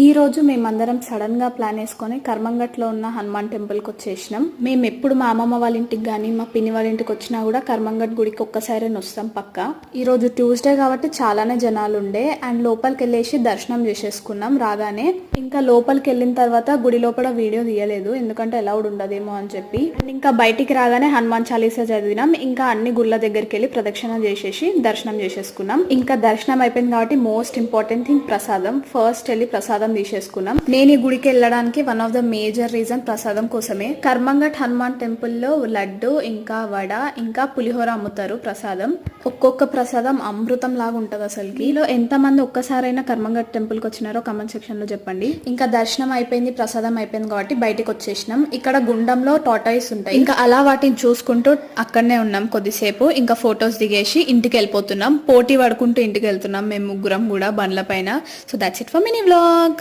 ఈ రోజు మేమందరం సడన్ గా ప్లాన్ వేసుకొని కర్మంగట్లో ఉన్న హనుమాన్ టెంపుల్ కి వచ్చేసినాం. మేము ఎప్పుడు మా అమ్మమ్మ వాళ్ళ ఇంటికి కానీ మా పిన్ని వాళ్ళ ఇంటికి వచ్చినా కూడా కర్మంగట్ గుడికి ఒక్కసారి వస్తాం పక్క. ఈ రోజు ట్యూస్డే కాబట్టి చాలానే జనాలు ఉండే అండ్ లోపలికి వెళ్ళేసి దర్శనం చేసేసుకున్నాం రాగానే. ఇంకా లోపలికి వెళ్ళిన తర్వాత గుడి లోపల వీడియో తీయలేదు ఎందుకంటే అలౌడ్ ఉండదేమో అని చెప్పి. అండ్ ఇంకా బయటికి రాగానే హనుమాన్ చాలీసా చదివినాం. ఇంకా అన్ని గుళ్ళ దగ్గరికి వెళ్ళి ప్రదక్షిణ చేసేసి దర్శనం చేసేసుకున్నాం. ఇంకా దర్శనం అయిపోయింది కాబట్టి మోస్ట్ ఇంపార్టెంట్ థింగ్ ప్రసాదం. ఫస్ట్ వెళ్ళి ప్రసాదం తీసేసుకున్నాం. నేను ఈ గుడికి వెళ్ళడానికి one of the major reason ప్రసాదం కోసమే. కర్మంగట్ హనుమాన్ టెంపుల్ లో లడ్డు ఇంకా వడ ఇంకా పులిహోర అమ్ముతారు ప్రసాదం. ఒక్కొక్క ప్రసాదం అమృతం లాగా ఉంటది అసలు. మీలో ఎంత మంది ఒక్కసారైనా కర్మంగట్ టెంపుల్ కి వచ్చినారో కమెంట్ సెక్షన్ లో చెప్పండి. ఇంకా దర్శనం అయిపోయింది ప్రసాదం అయిపోయింది కాబట్టి బయటకు వచ్చేసినాం. ఇక్కడ గుండంలో టాటాయిస్ ఉంటాయి. ఇంకా అలా వాటిని చూసుకుంటూ అక్కడనే ఉన్నాం కొద్దిసేపు. ఇంకా ఫొటోస్ దిగేసి ఇంటికి వెళ్ళిపోతున్నాం. పోటీ పడుకుంటూ ఇంటికి వెళ్తున్నాం మేము ముగ్గురం కూడా బండ్ల పైన. So that's it for mini vlog.